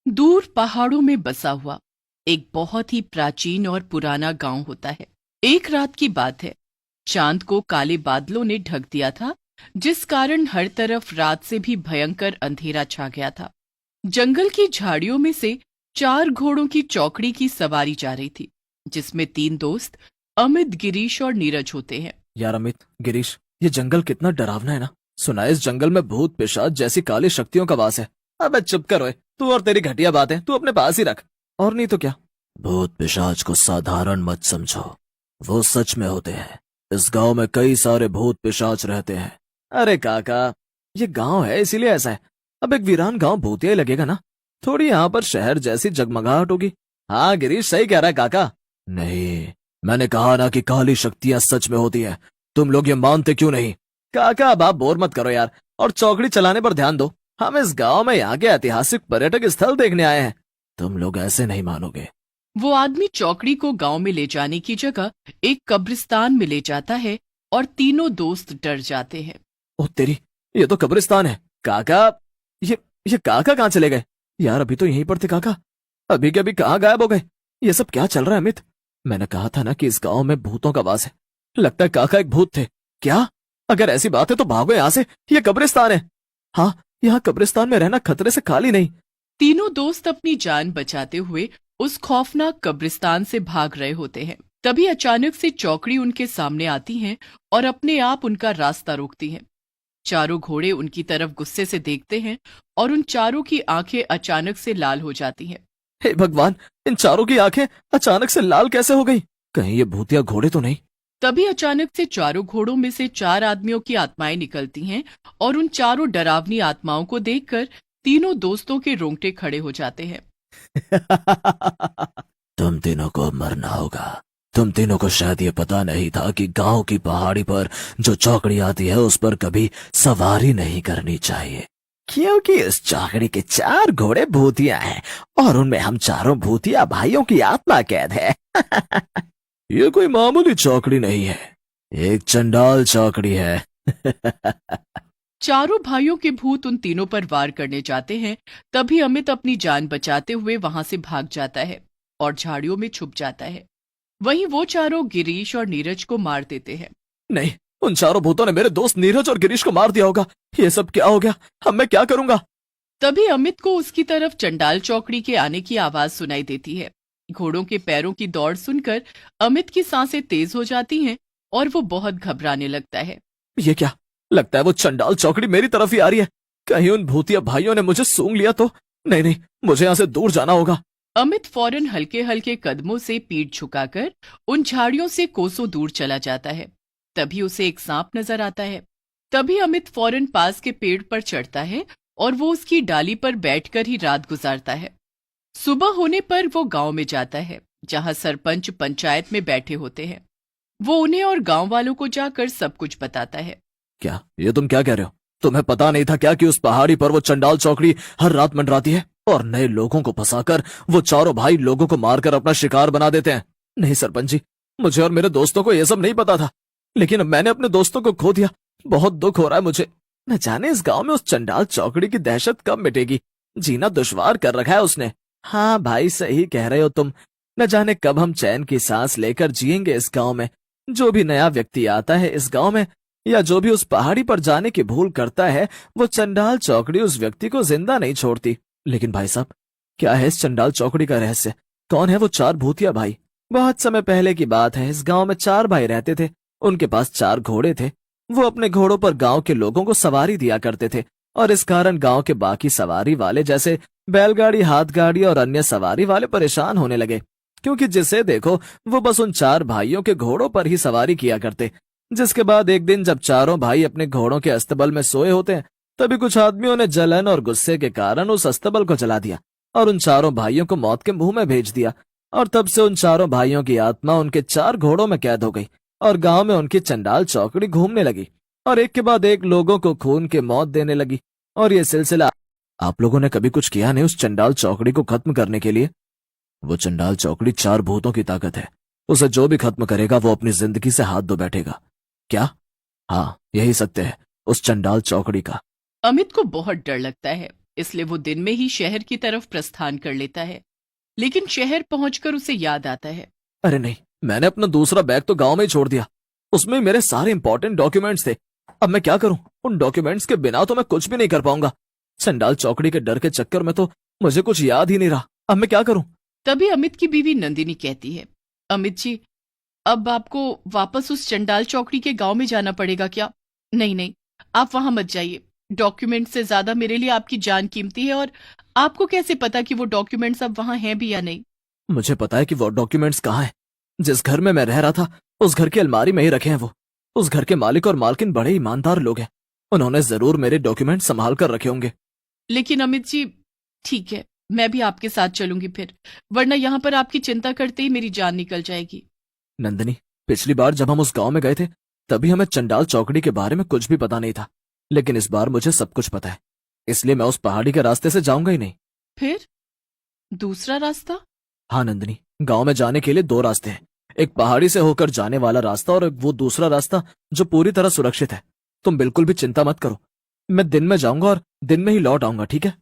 दूर पहाड़ों में बसा हुआ एक बहुत ही प्राचीन और पुराना गांव होता है। एक रात की बात है। चांद को काले बादलों ने ढक दिया था, जिस कारण हर तरफ रात से भी भयंकर अंधेरा छा गया था। जंगल की झाड़ियों में से 4 घोड़ों की चौकड़ी की सवारी जा रही थी, जिसमें 3 दोस्त अमित, गिरीश और नीरज होते हैं। यार अमित, गिरीश, ये जंगल कितना डरावना है ना। सुना है इस जंगल में भूत पिशाच जैसी काली शक्तियों का वास है। अबे चुप कर ओए, तू और तेरी घटिया बातें तू अपने पास ही रख। और नहीं तो क्या। भूत पिशाच को साधारण मत समझो, वो सच में होते हैं। इस गांव में कई सारे भूत पिशाच रहते हैं। अरे काका, ये गांव है इसीलिए ऐसा है। अब एक वीरान गांव भूतिया ही लगेगा ना, थोड़ी यहाँ पर शहर जैसी जगमगाहट होगी। हाँ गिरीश, सही कह रहा है काका। नहीं, मैंने कहा ना कि काली शक्तियां सच में होती हैं। तुम लोग ये मानते क्यों नहीं? काका अब आप बोर मत करो यार, और चौकड़ी चलाने पर ध्यान दो। हम इस गांव में यहाँ के ऐतिहासिक पर्यटक स्थल देखने आए हैं। तुम लोग ऐसे नहीं मानोगे। वो आदमी चौकड़ी को गांव में ले जाने की जगह एक कब्रिस्तान में ले जाता है और तीनों दोस्त डर जाते हैं। ओह तेरी, ये तो कब्रिस्तान है। काका, ये काका कहाँ चले गए? यार अभी तो यहीं पर थे काका, अभी के अभी कहाँ गायब हो गए? ये सब क्या चल रहा है अमित? मैंने कहा था ना कि इस गांव में भूतों का वास है। लगता है काका एक भूत थे। क्या? अगर ऐसी बात है तो भागो यहाँ से, ये कब्रिस्तान है। हाँ, यहाँ कब्रिस्तान में रहना खतरे से खाली नहीं। तीनों दोस्त अपनी जान बचाते हुए उस खौफनाक कब्रिस्तान से भाग रहे होते हैं। तभी अचानक से चौकड़ी उनके सामने आती हैं और अपने आप उनका रास्ता रोकती हैं। चारों घोड़े उनकी तरफ गुस्से से देखते हैं और उन चारों की आंखें अचानक से लाल हो जाती हैं। हे भगवान, इन चारों की आंखें अचानक से लाल कैसे हो गई? कहीं ये भूतिया घोड़े तो नहीं? तभी अचानक से चारों घोड़ों में से 4 आदमियों की आत्माएं निकलती हैं और उन चारों डरावनी आत्माओं को देखकर तीनों दोस्तों के रोंगटे खड़े हो जाते हैं। तुम तीनों को अब मरना होगा। तुम तीनों को शायद ये पता नहीं था कि गांव की पहाड़ी पर जो चौकड़ी आती है उस पर कभी सवारी नहीं करनी चाहिए, क्योंकि इस चौकड़ी के 4 घोड़े भूतिया हैं और उनमें हम चारों भूतिया भाइयों की आत्मा कैद है। ये कोई मामूली चौकड़ी नहीं है, एक चंडाल चौकड़ी है। चारों भाइयों के भूत उन तीनों पर वार करने जाते हैं। तभी अमित अपनी जान बचाते हुए वहां से भाग जाता है और झाड़ियों में छुप जाता है। वहीं वो चारों गिरीश और नीरज को मार देते हैं। नहीं, उन चारों भूतों ने मेरे दोस्त नीरज और गिरीश को मार दिया होगा। ये सब क्या हो गया? अब मैं क्या करूंगा? तभी अमित को उसकी तरफ चंडाल चौकड़ी के आने की आवाज सुनाई देती है। घोड़ों के पैरों की दौड़ सुनकर अमित की सांसें तेज हो जाती हैं और वो बहुत घबराने लगता है। ये क्या? लगता है वो चंडाल चौकड़ी मेरी तरफ ही आ रही है। कहीं उन भूतिया भाइयों ने मुझे सूंघ लिया तो? नहीं नहीं, मुझे यहाँ से दूर जाना होगा। अमित फौरन हल्के हल्के कदमों से पीठ झुकाकर उन झाड़ियों से कोसों दूर चला जाता है। तभी उसे एक सांप नजर आता है। तभी अमित फौरन पास के पेड़ पर चढ़ता है और वो उसकी डाली पर बैठकर ही रात गुजारता है। सुबह होने पर वो गांव में जाता है, जहां सरपंच पंचायत में बैठे होते हैं। वो उन्हें और गांव वालों को जाकर सब कुछ बताता है। क्या ये तुम क्या कह रहे हो? तुम्हें पता नहीं था क्या कि उस पहाड़ी पर वो चंडाल चौकड़ी हर रात मंडराती है और नए लोगों को फंसाकर वो चारों भाई लोगों को मारकर अपना शिकार बना देते हैं? नहीं सरपंच जी, मुझे और मेरे दोस्तों को ये सब नहीं पता था, लेकिन अब मैंने अपने दोस्तों को खो दिया। बहुत दुख हो रहा है मुझे। न जाने इस गांव में उस चंडाल चौकड़ी की दहशत कब मिटेगी। जीना दुश्वार कर रखा है उसने। हाँ भाई, सही कह रहे हो तुम। न जाने कब हम चैन की सांस लेकर जिएंगे इस गांव में। जो भी नया व्यक्ति आता है इस गांव में, या जो भी उस पहाड़ी पर जाने की भूल करता है, वो चंडाल चौकड़ी उस व्यक्ति को जिंदा नहीं छोड़ती। लेकिन भाई साहब, क्या है इस चंडाल चौकड़ी का रहस्य? कौन है वो 4 भूतिया भाई? बहुत समय पहले की बात है। इस गांव में 4 भाई रहते थे। उनके पास 4 घोड़े थे। वो अपने घोड़ों पर गांव के लोगों को सवारी दिया करते थे और इस कारण गांव के बाकी सवारी वाले जैसे बैलगाड़ी, हाथ गाड़ी और अन्य सवारी वाले परेशान होने लगे, क्योंकि जिसे देखो वो बस उन 4 भाइयों के घोड़ों पर ही सवारी किया करते। जिसके बाद एक दिन जब चारों भाई अपने घोड़ों के अस्तबल में सोए होते हैं, तभी कुछ आदमियों ने जलन और गुस्से के कारण उस अस्तबल को जला दिया और उन चारों भाइयों को मौत के मुंह में भेज दिया। और तब से उन चारों भाइयों की आत्मा उनके 4 घोड़ों में कैद हो गई और गांव में उनकी चंडाल चौकड़ी घूमने लगी और एक के बाद एक लोगों को खून के मौत देने लगी। और ये सिलसिला। आप लोगों ने कभी कुछ किया नहीं उस चंडाल चौकड़ी को खत्म करने के लिए? वो चंडाल चौकड़ी 4 भूतों की ताकत है। उसे जो भी खत्म करेगा वो अपनी जिंदगी से हाथ धो बैठेगा। क्या? हाँ, यही सत्य है उस चंडाल चौकड़ी का। अमित को बहुत डर लगता है। इसलिए वो दिन में ही शहर की तरफ प्रस्थान कर लेता है। लेकिन शहर पहुंचकर उसे याद आता है। अरे नहीं, मैंने अपना दूसरा बैग तो गांव में ही छोड़ दिया। उसमें मेरे सारे इंपॉर्टेंट डॉक्यूमेंट्स थे। अब मैं क्या करूं? उन डॉक्यूमेंट्स के बिना तो मैं कुछ भी नहीं कर पाऊंगा। चंडाल चौकड़ी के डर के चक्कर में तो मुझे कुछ याद ही नहीं रहा। अब मैं क्या करूं? तभी अमित की बीवी नंदिनी कहती है, अमित जी, अब आपको वापस उस चंडाल चौकड़ी के गांव में जाना पड़ेगा क्या? नहीं नहीं, आप वहां मत जाइए। डॉक्यूमेंट से ज्यादा मेरे लिए आपकी जान कीमती है, और आपको कैसे पता कि वो डॉक्यूमेंट्स अब वहां हैं भी या नहीं? मुझे पता है कि वो डॉक्यूमेंट्स कहाँ हैं। जिस घर में मैं रह रहा था उस घर की अलमारी में ही रखे हैं वो। उस घर के मालिक और मालकिन बड़े ईमानदार लोग हैं। उन्होंने जरूर मेरे डॉक्यूमेंट संभाल कर रखे होंगे। लेकिन अमित जी, ठीक है, मैं भी आपके साथ चलूंगी फिर, वरना यहाँ पर आपकी चिंता करते ही मेरी जान निकल जाएगी। नंदिनी, पिछली बार जब हम उस गांव में गए थे तभी हमें चंडाल चौकड़ी के बारे में कुछ भी पता नहीं था, लेकिन इस बार मुझे सब कुछ पता है। इसलिए मैं उस पहाड़ी के रास्ते से जाऊंगा ही नहीं। फिर दूसरा रास्ता? हाँ नंदिनी, गांव में जाने के लिए दो रास्ते हैं। एक पहाड़ी से होकर जाने वाला रास्ता और वो दूसरा रास्ता जो पूरी तरह सुरक्षित है। तुम बिल्कुल भी चिंता मत करो। मैं दिन में जाऊंगा और दिन में ही लौट आऊंगा, ठीक है?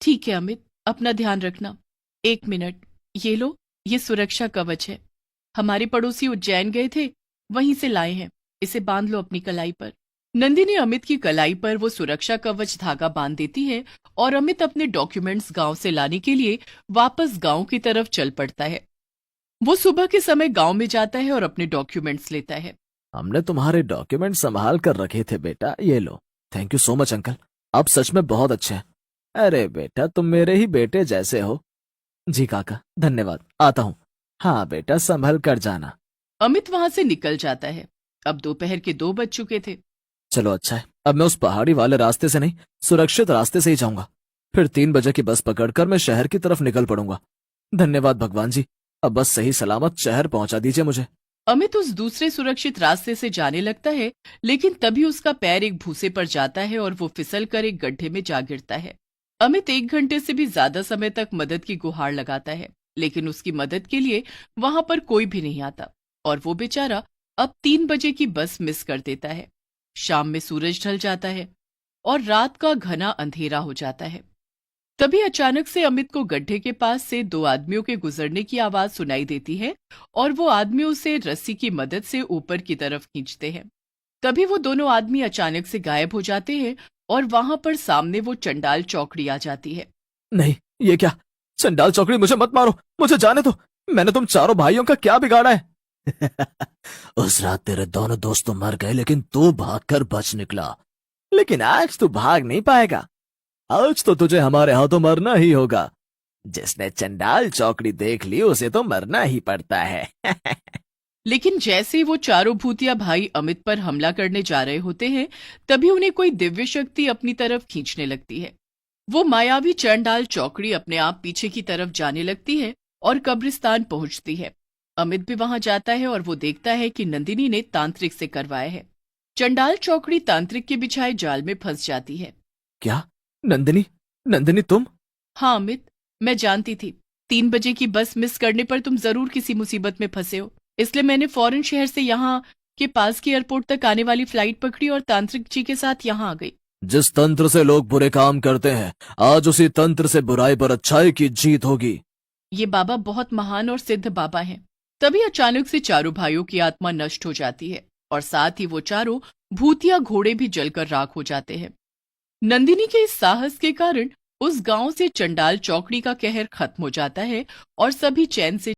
ठीक है अमित, अपना ध्यान रखना। 1 मिनट, ये लो, ये सुरक्षा कवच है। हमारे पड़ोसी उज्जैन गए थे, वहीं से लाए हैं। इसे बांध लो अपनी कलाई पर। नंदिनी अमित की कलाई पर वो सुरक्षा कवच धागा बांध देती है और अमित अपने डॉक्यूमेंट्स गांव से लाने के लिए वापस गांव की तरफ चल पड़ता है। वो सुबह के समय गांव में जाता है और अपने डॉक्यूमेंट्स लेता है। हमने तुम्हारे डॉक्यूमेंट संभाल कर रखे थे बेटा, ये लो। Thank you so much uncle, आप सच में बहुत अच्छे हैं। अरे बेटा, तुम मेरे ही बेटे जैसे हो। जी काका, धन्यवाद, आता हूँ। हाँ बेटा, संभल कर जाना। अमित वहां से निकल जाता है। अब दोपहर के 2 बज चुके थे। चलो अच्छा है, अब मैं उस पहाड़ी वाले रास्ते से नहीं, सुरक्षित रास्ते से ही जाऊंगा। फिर 3 बजे की बस पकड़कर मैं शहर की तरफ निकल पड़ूंगा। धन्यवाद भगवान जी, अब बस सही सलामत शहर पहुंचा दीजिए मुझे। अमित उस दूसरे सुरक्षित रास्ते से जाने लगता है, लेकिन तभी उसका पैर एक भूसे पर जाता है और वो फिसल कर एक गड्ढे में जा गिरता है। अमित 1 घंटे से भी ज्यादा समय तक मदद की गुहार लगाता है, लेकिन उसकी मदद के लिए वहां पर कोई भी नहीं आता और वो बेचारा अब 3 बजे की बस मिस कर देता है। शाम में सूरज ढल जाता है और रात का घना अंधेरा हो जाता है। तभी अचानक से अमित को गड्ढे के पास से 2 आदमियों के गुजरने की आवाज सुनाई देती है और वो आदमी उसे रस्सी की मदद से ऊपर की तरफ खींचते हैं। तभी वो दोनों आदमी अचानक से गायब हो जाते हैं और वहां पर सामने वो चंडाल चौकड़ी आ जाती है। नहीं, ये क्या? चंडाल चौकड़ी, मुझे मत मारो, मुझे जाने दो। मैंने तुम चारों भाइयों का क्या बिगाड़ा है? उस रात तेरे दोनों दोस्त तो मर गए, लेकिन तू भागकर बच निकला। लेकिन आज तू भाग नहीं पाएगा। आज तो तुझे हमारे हाथों मरना ही होगा। जिसने चंडाल चौकड़ी देख ली उसे तो मरना ही पड़ता है। लेकिन जैसे ही वो चारों भूतिया भाई अमित पर हमला करने जा रहे होते हैं, तभी उन्हें कोई दिव्य शक्ति अपनी तरफ खींचने लगती है। वो मायावी चंडाल चौकड़ी अपने आप पीछे की तरफ जाने लगती है और कब्रिस्तान पहुंचती है। अमित भी वहां जाता है और वो देखता है कि नंदिनी ने तांत्रिक से करवाया है। चंडाल चौकड़ी तांत्रिक के बिछाए जाल में फंस जाती है। क्या? नंदिनी, नंदिनी तुम? हाँ अमित, मैं जानती थी 3 बजे की बस मिस करने पर तुम जरूर किसी मुसीबत में फंसे हो, इसलिए मैंने फौरन शहर से यहाँ के पास की एयरपोर्ट तक आने वाली फ्लाइट पकड़ी और तांत्रिक जी के साथ यहाँ आ गई। जिस तंत्र से लोग बुरे काम करते हैं, आज उसी तंत्र से बुराई पर अच्छाई की जीत होगी। ये बाबा बहुत महान और सिद्ध बाबा हैं। तभी अचानक से चारों भाइयों की आत्मा नष्ट हो जाती है और साथ ही वो चारों भूतिया घोड़े भी जलकर राख हो जाते हैं। नंदिनी के इस साहस के कारण उस गांव से चंडाल चौकड़ी का कहर खत्म हो जाता है और सभी चैन से